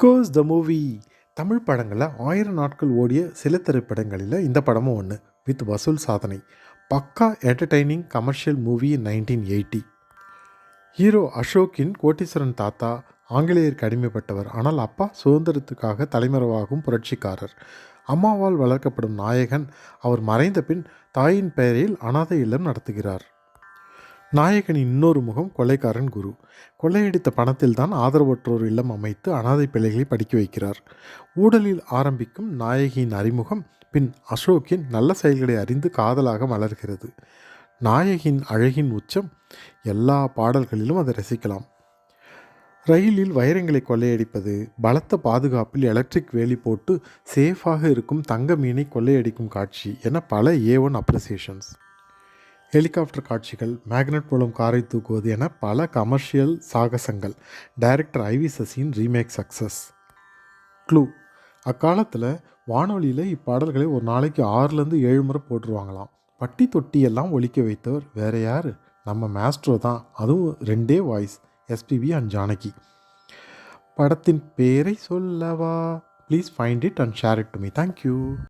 Course the movie Tamil படங்களில் 1000 நாட்கள் ஓடிய சில திரைப்படங்களில் இந்த படமும் ஒன்று. வித் வசூல் சாதனை. பக்கா என்டர்டைனிங் கமர்ஷியல் மூவி 1980. ஹீரோ அசோக்கின் கோட்டீஸ்வரன் தாத்தா ஆங்கிலேயருக்கு அடிமைப்பட்டவர். ஆனால் அப்பா சுதந்திரத்துக்காக தலைமறைவாகும் புரட்சிக்காரர். அம்மாவால் வளர்க்கப்படும் நாயகன் அவர் மறைந்த பின் தாயின் பெயரில் அனாதை இல்லம் நடத்துகிறார். நாயகனின் இன்னொரு முகம் கொள்ளைக்காரன் குரு. கொள்ளையடித்த பணத்தில் தான் ஆதரவற்றோர் இல்லம் அமைத்து அனாதை பிள்ளைகளை படிக்க வைக்கிறார். ஊழலில் ஆரம்பிக்கும் நாயகியின் அறிமுகம் பின் அசோக்கின் நல்ல செயல்களை அறிந்து காதலாக மலர்கிறது. நாயகின் அழகின் உச்சம். எல்லா பாடல்களிலும் அதை ரசிக்கலாம். ரயிலில் வைரங்களை கொள்ளையடிப்பது, பலத்த பாதுகாப்பில் எலக்ட்ரிக் வேலி போட்டு சேஃபாக இருக்கும் தங்க மீனை கொள்ளையடிக்கும் காட்சி என பல A1 அப்ரிசியேஷன்ஸ். ஹெலிகாப்டர் காட்சிகள், மேக்னெட் மூலம் காரை தூக்குவது என பல கமர்ஷியல் சாகசங்கள். டைரக்டர் IV சசியின் ரீமேக் சக்ஸஸ். க்ளூ: அக்காலத்தில் வானொலியில் இப்பாடல்களை ஒரு நாளைக்கு 6-7 முறை போட்டுருவாங்களாம். பட்டி தொட்டியெல்லாம் ஒலிக்க வைத்தவர் வேற யார்? நம்ம மாஸ்ட்ரோ தான். அதுவும் 2 வாய்ஸ், SPB அண்ட் ஜானகி. படத்தின் பேரை சொல்லவா? Please find it and share it to me. Thank you.